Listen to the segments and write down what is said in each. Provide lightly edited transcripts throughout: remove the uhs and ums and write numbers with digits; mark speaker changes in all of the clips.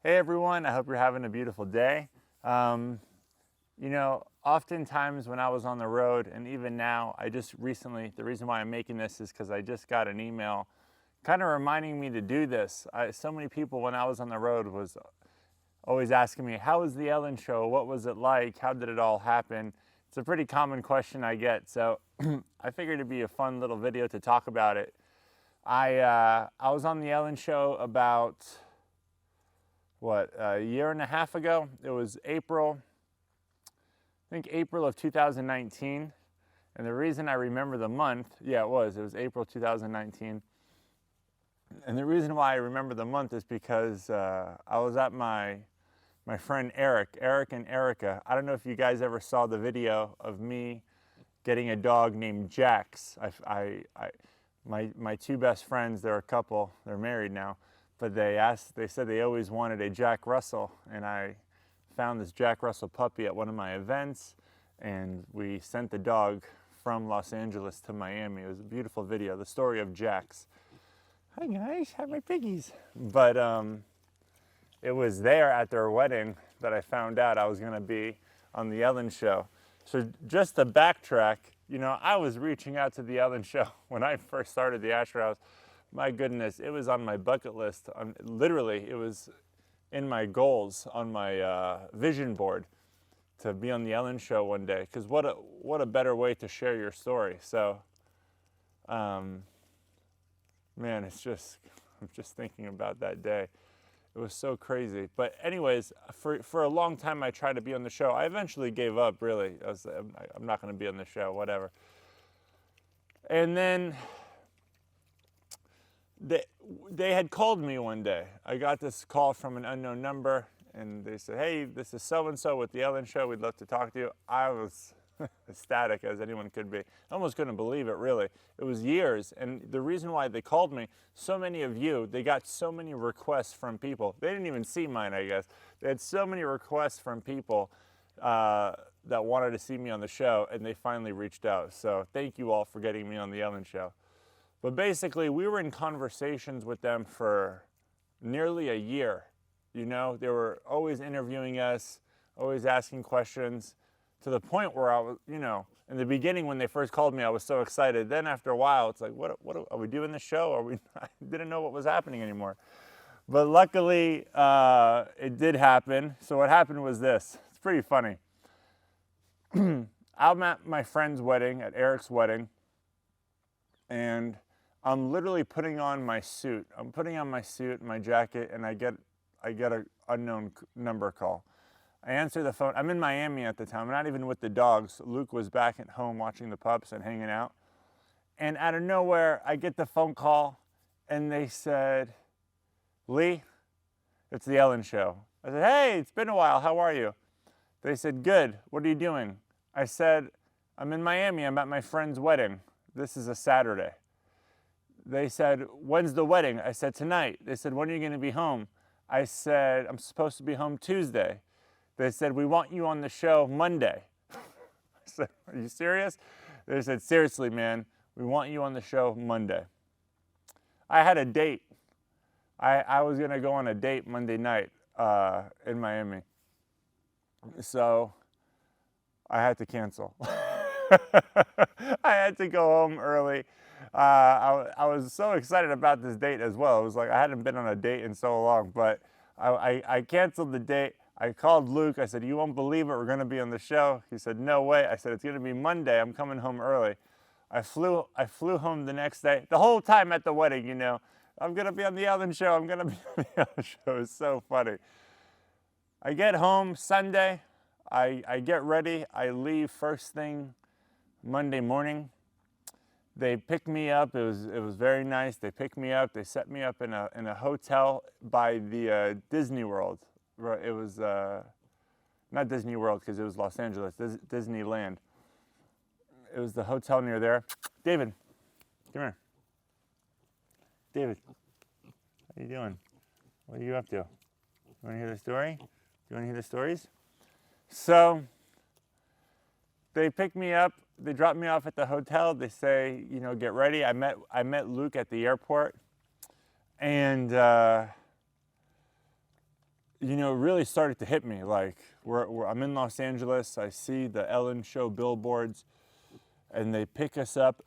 Speaker 1: Hey everyone, I hope you're having a beautiful day. Oftentimes when I was on the road, and even now, the reason why I'm making this is because I just got an email kind of reminding me to do this. So many people when I was on the road was always asking me, how was the Ellen show? What was it like? How did it all happen? It's a pretty common question I get, so I figured it'd be a fun little video to talk about it. I was on the Ellen show about a year and a half ago. It was April of 2019. And the reason I remember the month, it was April 2019. And the reason why I remember the month is because I was at my friend Eric and Erica. I don't know if you guys ever saw the video of me getting a dog named Jax. My two best friends, they're a couple, they're married now, but they said they always wanted a Jack Russell, and I found this Jack Russell puppy at one of my events, and we sent the dog from Los Angeles to Miami. It was a beautiful video, the story of Jax. Hi guys, hi my piggies. But it was there at their wedding that I found out I was gonna be on the Ellen show. So just to backtrack, I was reaching out to the Ellen show when I first started the Asher House. My goodness, it was on my bucket list. Literally, it was in my goals on my vision board to be on the Ellen show one day. Because what a better way to share your story. So, man, I'm just thinking about that day. It was so crazy. But anyways, for a long time I tried to be on the show. I eventually gave up, really. I'm not going to be on the show, whatever. And then they had called me one day. I got this call from an unknown number, and they said, hey, this is so-and-so with the Ellen show. We'd love to talk to you. I was ecstatic as anyone could be. I almost couldn't believe it, really. It was years, and the reason why they called me, so many of you, they got so many requests from people. They didn't even see mine, I guess. They had so many requests from people that wanted to see me on the show, and they finally reached out. So thank you all for getting me on the Ellen show. But basically, we were in conversations with them for nearly a year. They were always interviewing us, always asking questions, to the point where I was, in the beginning when they first called me, I was so excited. Then after a while, it's like, what are we doing the show? I didn't know what was happening anymore. But luckily, it did happen. So what happened was this. It's pretty funny. I'm at my friend's wedding, at Eric's wedding, and I'm literally putting on my suit. I'm putting on my suit, my jacket, and I get an unknown number call. I answer the phone. I'm in Miami at the time. I'm not even with the dogs. Luke was back at home watching the pups and hanging out. And out of nowhere, I get the phone call, and they said, Lee, it's the Ellen show. I said, hey, it's been a while. How are you? They said, good. What are you doing? I said, I'm in Miami. I'm at my friend's wedding. This is a Saturday. They said, when's the wedding? I said, tonight. They said, when are you going to be home? I said, I'm supposed to be home Tuesday. They said, we want you on the show Monday. I said, are you serious? They said, seriously, man, we want you on the show Monday. I had a date. I was going to go on a date Monday night in Miami. So I had to cancel. I had to go home early. I was so excited about this date as well. It was like I hadn't been on a date in so long, but I canceled the date. I called Luke. I said, you won't believe it. We're going to be on the show. He said, no way. I said, it's going to be Monday. I'm coming home early. I flew home the next day. The whole time at the wedding, I'm going to be on the Ellen show. I'm going to be on the Ellen show. It's so funny. I get home Sunday. I get ready. I leave first thing Monday morning. They picked me up. It was very nice. They picked me up. They set me up in a hotel by the Disney World. It was not Disney World because it was Los Angeles. Disneyland. It was the hotel near there. David, come here. David, how you doing? What are you up to? You want to hear the story? Do you want to hear the stories? So they picked me up. They dropped me off at the hotel. They say, get ready. I met Luke at the airport, and you know, it really started to hit me. Like, I'm in Los Angeles. I see the Ellen Show billboards, and they pick us up.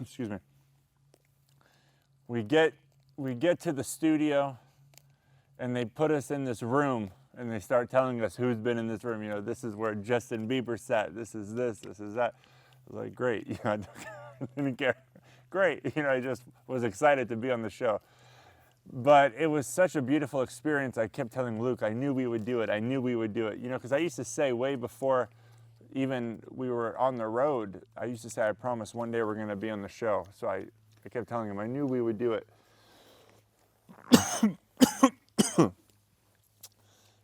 Speaker 1: Excuse me. We get to the studio, and they put us in this room, and they start telling us who's been in this room. You know, this is where Justin Bieber sat. This is this. This is that. I was like, great. You know, I didn't care. Great. You know, I just was excited to be on the show. But it was such a beautiful experience. I kept telling Luke, I knew we would do it. I knew we would do it. You know, because I used to say way before even we were on the road, I used to say, I promise one day we're going to be on the show. So I kept telling him, I knew we would do it.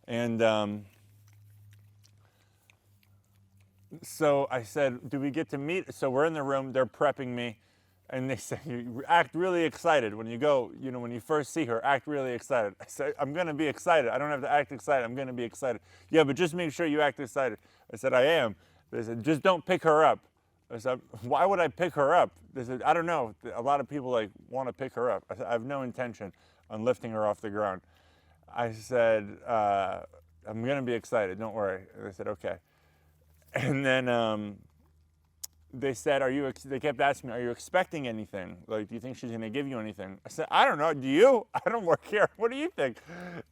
Speaker 1: And so I said, do we get to meet? So we're in the room, they're prepping me. And they say, you act really excited when you go, you know, when you first see her, act really excited. I said, I'm going to be excited. I don't have to act excited. I'm going to be excited. Yeah, but just make sure you act excited. I said, I am. They said, just don't pick her up. I said, why would I pick her up? They said, I don't know. A lot of people like want to pick her up. I said, I have no intention on lifting her off the ground. I said, I'm going to be excited. Don't worry. And they said, okay. And then they said, they kept asking me, are you expecting anything? Like, do you think she's going to give you anything? I said, I don't know. Do you? I don't work here. What do you think?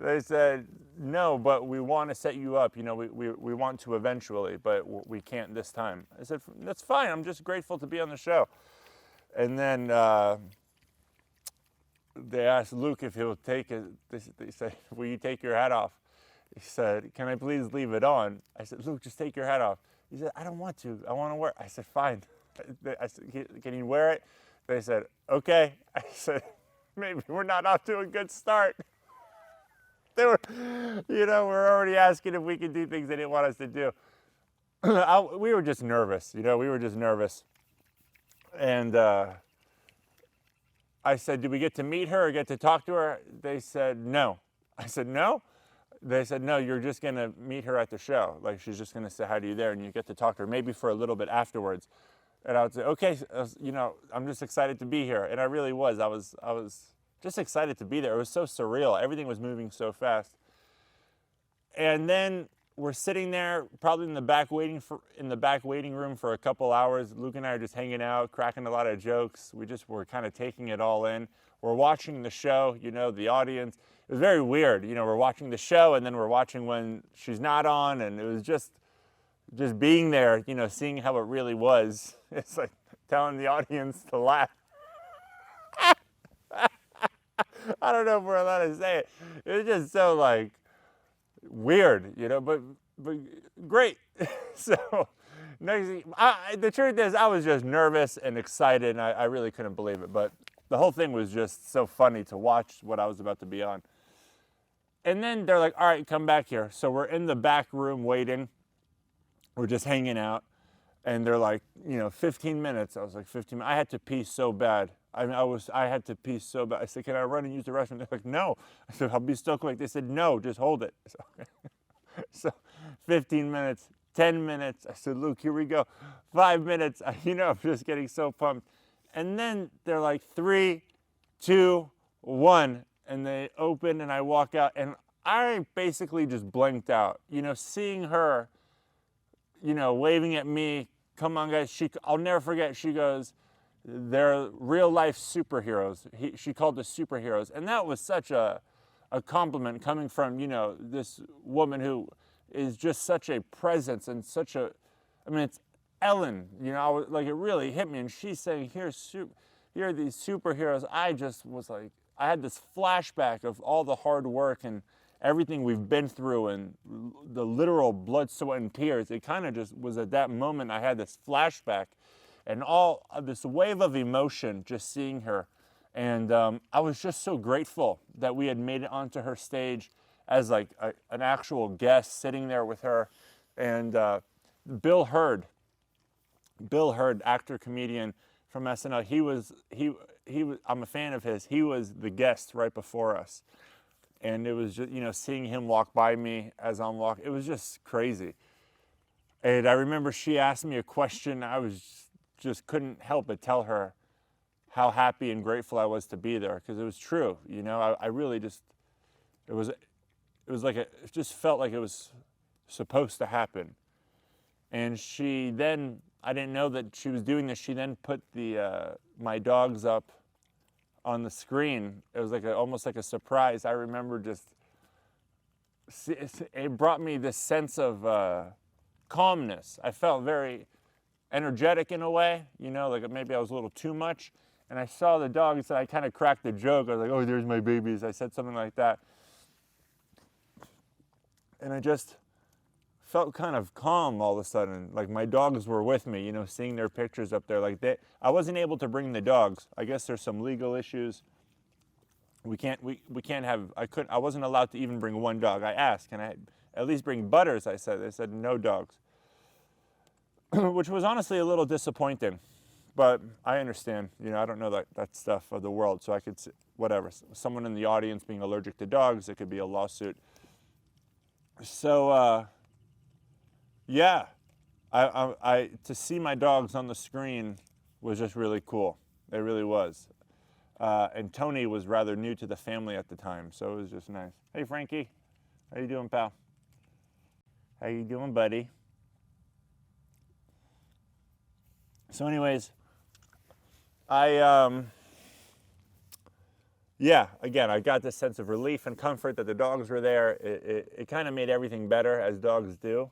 Speaker 1: They said, no, but we want to set you up. You know, we want to eventually, but we can't this time. I said, that's fine. I'm just grateful to be on the show. And then they asked Luke if he'll take it. They said, will you take your hat off? He said, can I please leave it on? I said, Luke, just take your hat off. He said, I don't want to. I want to wear it. I said, fine. I said, can you wear it? They said, okay. I said, maybe we're not off to a good start. They were, you know, we're already asking if we could do things they didn't want us to do. We were just nervous, you know, we were just nervous. And I said, do we get to meet her or get to talk to her? They said, no. I said, no? They said, no, you're just going to meet her at the show. Like, she's just going to say hi to you there, and you get to talk to her, maybe for a little bit afterwards. And I would say, okay, you know, I'm just excited to be here. And I really was. I was just excited to be there. It was so surreal. Everything was moving so fast. And then we're sitting there, probably in the back waiting room for a couple hours. Luke and I are just hanging out, cracking a lot of jokes. We just were kind of taking it all in. We're watching the show, you know, the audience. It was very weird. You know, we're watching the show and then we're watching when she's not on, and it was just being there, you know, seeing how it really was. It's like telling the audience to laugh. I don't know if we're allowed to say it. It was just so like weird, you know, but great. So next thing, the truth is I was just nervous and excited, and I really couldn't believe it. But the whole thing was just so funny to watch what I was about to be on. And then they're like, all right, come back here. So we're in the back room waiting. We're just hanging out. And they're like, you know, 15 minutes. I was like, 15 minutes. I had to pee so bad. I had to pee so bad. I said, can I run and use the restroom? They're like, no. I said, I'll be so quick. They said, no, just hold it. So 15 minutes, 10 minutes. I said, Luke, here we go. 5 minutes. You know, I'm just getting so pumped. And then they're like, 3, 2, 1. And they open and I walk out. And I basically just blanked out. You know, seeing her, you know, waving at me. Come on, guys. I'll never forget. She goes, they're real life superheroes. She called us superheroes. And that was such a compliment coming from, you know, this woman who is just such a presence and such a, I mean, it's Ellen, you know, like it really hit me. And she's saying, here are these superheroes. I just was like, I had this flashback of all the hard work and everything we've been through and the literal blood, sweat, and tears. It kind of just was at that moment I had this flashback and all this wave of emotion just seeing her. And I was just so grateful that we had made it onto her stage as like an actual guest sitting there with her. And Bill Hurd, actor, comedian from SNL, he was, I'm a fan of his. He was the guest right before us. And it was just, you know, seeing him walk by me as I'm walking, it was just crazy. And I remember she asked me a question. I just couldn't help but tell her how happy and grateful I was to be there, because it was true. You know, I really just, it it just felt like it was supposed to happen. And she then, I didn't know that she was doing this. She then put my dogs up on the screen. It was almost like a surprise. I remember it brought me this sense of calmness. I felt very energetic in a way, like maybe I was a little too much. And I saw the dogs and I kind of cracked a joke. I was like, oh, there's my babies. I said something like that. And I just felt kind of calm all of a sudden. Like my dogs were with me, seeing their pictures up there. I wasn't able to bring the dogs. I guess there's some legal issues. We can't have, I wasn't allowed to even bring one dog. I asked, can I at least bring Butters? I said, they said no dogs. Which was honestly a little disappointing. But I understand, I don't know that stuff of the world, so I could, whatever. Someone in the audience being allergic to dogs, it could be a lawsuit. So, yeah, I to see my dogs on the screen was just really cool. It really was. And Tony was rather new to the family at the time, so it was just nice. Hey, Frankie, how you doing, pal? How you doing, buddy? So anyways, again, I got this sense of relief and comfort that the dogs were there. It kind of made everything better, as dogs do.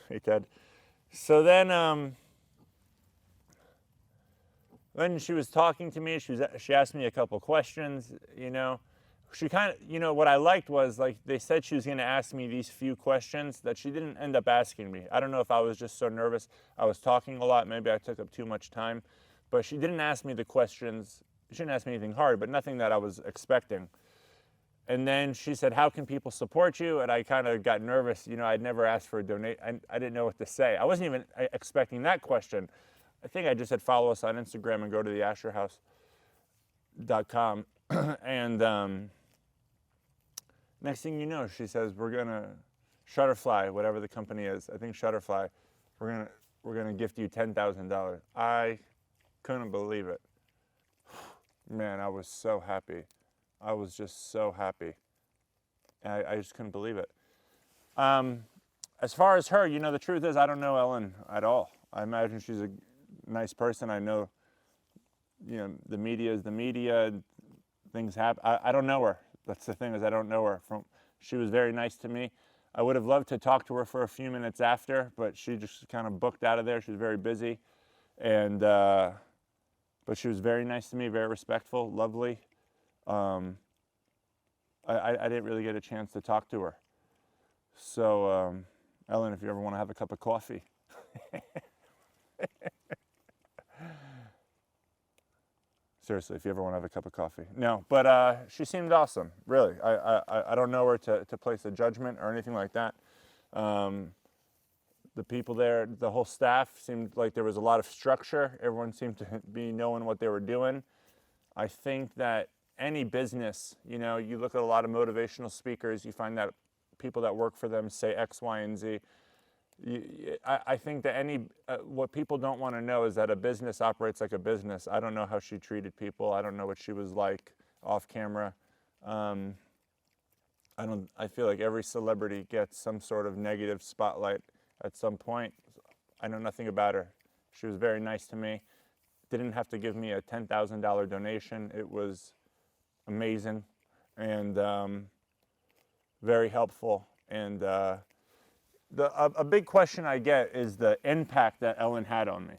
Speaker 1: Hey, Ted. So then when she was talking to me, she asked me a couple questions, She kind of, what I liked was, they said she was going to ask me these few questions that she didn't end up asking me. I don't know if I was just so nervous. I was talking a lot. Maybe I took up too much time. But she didn't ask me the questions. She didn't ask me anything hard, but nothing that I was expecting. And then she said, how can people support you? And I kind of got nervous. I'd never asked for a donation. I didn't know what to say. I wasn't even expecting that question. I think I just said follow us on Instagram and go to theasherhouse.com. And next thing you know, she says, we're going to, Shutterfly, whatever the company is, I think Shutterfly, we're gonna gift you $10,000. I couldn't believe it. Man, I was so happy. I was just so happy. I just couldn't believe it. As far as her, the truth is I don't know Ellen at all. I imagine she's a nice person. I know, the media is the media. Things happen. I don't know her. That's the thing, is I don't know her. She was very nice to me. I would have loved to talk to her for a few minutes after, but she just kind of booked out of there. She was very busy. And but she was very nice to me, very respectful, lovely. I didn't really get a chance to talk to her. So, Ellen, if you ever want to have a cup of coffee. Seriously, if you ever want to have a cup of coffee. No, but she seemed awesome, really. I don't know her to place a judgment or anything like that. The people there, the whole staff seemed like there was a lot of structure. Everyone seemed to be knowing what they were doing. I think that any business, you look at a lot of motivational speakers, you find that people that work for them say X, Y, and Z. I think that what people don't want to know is that a business operates like a business. I don't know how she treated people. I don't know what she was like off camera. I feel like every celebrity gets some sort of negative spotlight at some point. I know nothing about her. She was very nice to me. Didn't have to give me a $10,000 donation. It was amazing and very helpful. And a big question I get is the impact that Ellen had on me.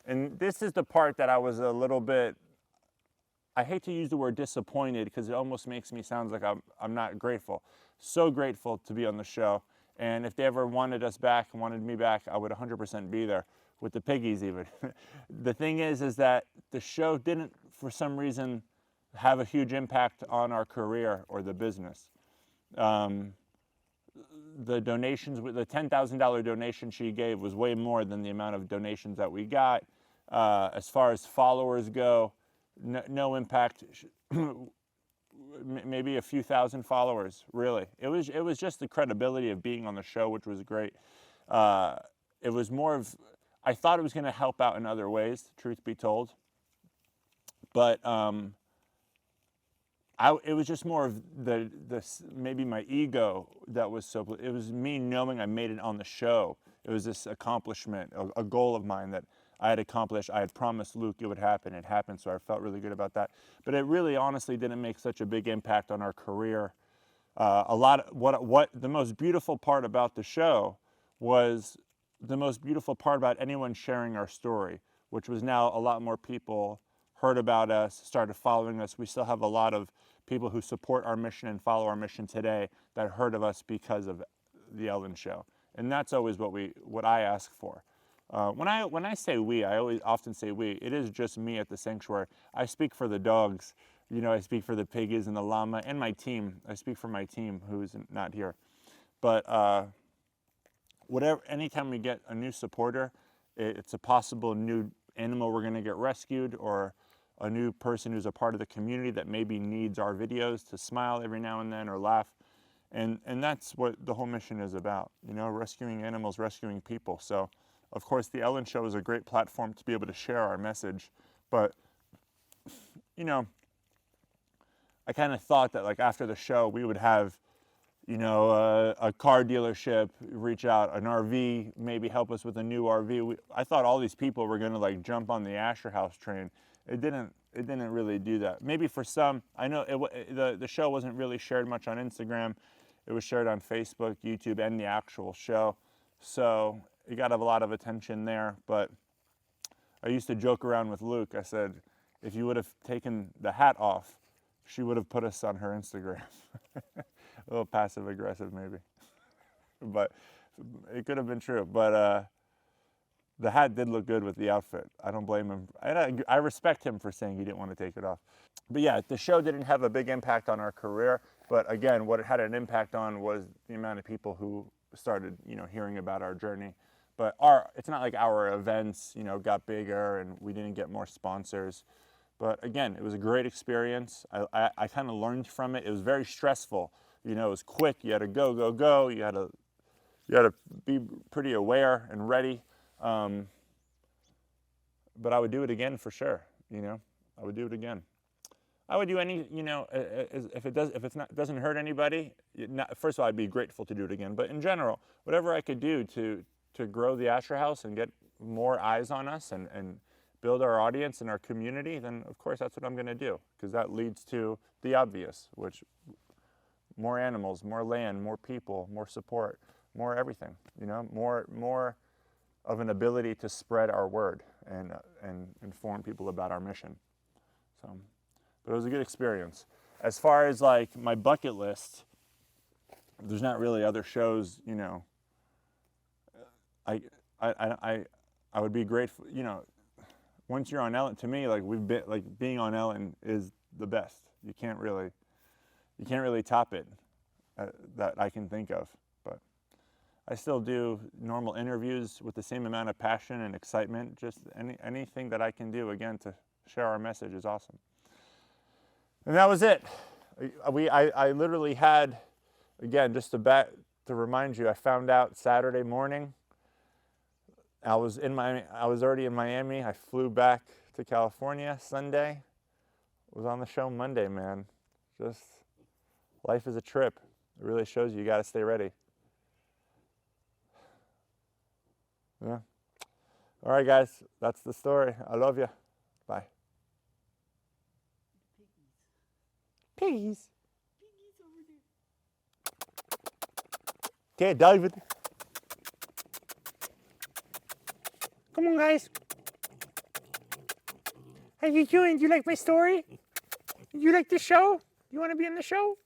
Speaker 1: And this is the part that I was a little bit, I hate to use the word disappointed because it almost makes me sound like I'm not grateful. So grateful to be on the show. And if they ever wanted us back, wanted me back, I would 100% be there, with the piggies even. The thing is that the show didn't, for some reason, have a huge impact on our career or the business. The donations, the $10,000 donation she gave was way more than the amount of donations that we got. As far as followers go, no impact. Maybe a few thousand followers, really. It was just the credibility of being on the show, which was great. It was more of, I thought it was going to help out in other ways, truth be told. But it was just more of maybe my ego that was so, it was me knowing I made it on the show. It was this accomplishment, a goal of mine that I had accomplished. I had promised Luke it would happen. It happened, so I felt really good about that. But it really honestly didn't make such a big impact on our career. What the most beautiful part about the show was the most beautiful part about anyone sharing our story, which was now a lot more people heard about us, started following us. We still have a lot of people who support our mission and follow our mission today that heard of us because of the Ellen Show. And that's always what I ask for. When I say we, I often say we. It is just me at the sanctuary. I speak for the dogs, you know. I speak for the piggies and the llama and my team. I speak for my team who's not here. But anytime we get a new supporter, it's a possible new animal we're going to get rescued, or a new person who's a part of the community that maybe needs our videos to smile every now and then or laugh. And that's what the whole mission is about, you know, rescuing animals, rescuing people. So, of course, the Ellen Show is a great platform to be able to share our message. But, you know, I kind of thought that, like, after the show, we would have, you know, a car dealership reach out, an RV, maybe help us with a new RV. I thought all these people were going to, like, jump on the Asher House train. It didn't really do that. Maybe for some, I know the show wasn't really shared much on Instagram. It was shared on Facebook, YouTube, and the actual show. So it got a lot of attention there. But I used to joke around with Luke. I said, if you would have taken the hat off, she would have put us on her Instagram. A little passive aggressive maybe. But it could have been true. But the hat did look good with the outfit. I don't blame him. I respect him for saying he didn't want to take it off. But yeah, the show didn't have a big impact on our career. But again, what it had an impact on was the amount of people who started, you know, hearing about our journey. But it's not like our events, you know, got bigger and we didn't get more sponsors. But again, it was a great experience. I kind of learned from it. It was very stressful. You know, it was quick. You had to go. You had to be pretty aware and ready. But I would do it again for sure. You know, I would do it again. I would do any, you know, if it doesn't hurt anybody. First of all, I'd be grateful to do it again. But in general, whatever I could do to grow the Asher House and get more eyes on us and build our audience and our community, then of course that's what I'm going to do, because that leads to the obvious, which more animals, more land, more people, more support, more everything. You know, more of an ability to spread our word and inform people about our mission. So, but it was a good experience. As far as like my bucket list, there's not really other shows. You know, I would be grateful. You know, once you're on Ellen, to me, like being on Ellen is the best. You can't really top it that I can think of. But I still do normal interviews with the same amount of passion and excitement. Just anything that I can do, again, to share our message is awesome. And that was it. I literally had, again, just to remind you, I found out Saturday morning. I was already in Miami. I flew back to California Sunday. Was on the show Monday, man. Just life is a trip. It really shows you got to stay ready. Yeah. All right, guys. That's the story. I love you. Bye. Piggies. Piggies over there. Okay, David. Come on, guys. How you doing? Do you like my story? You like the show? You want to be in the show?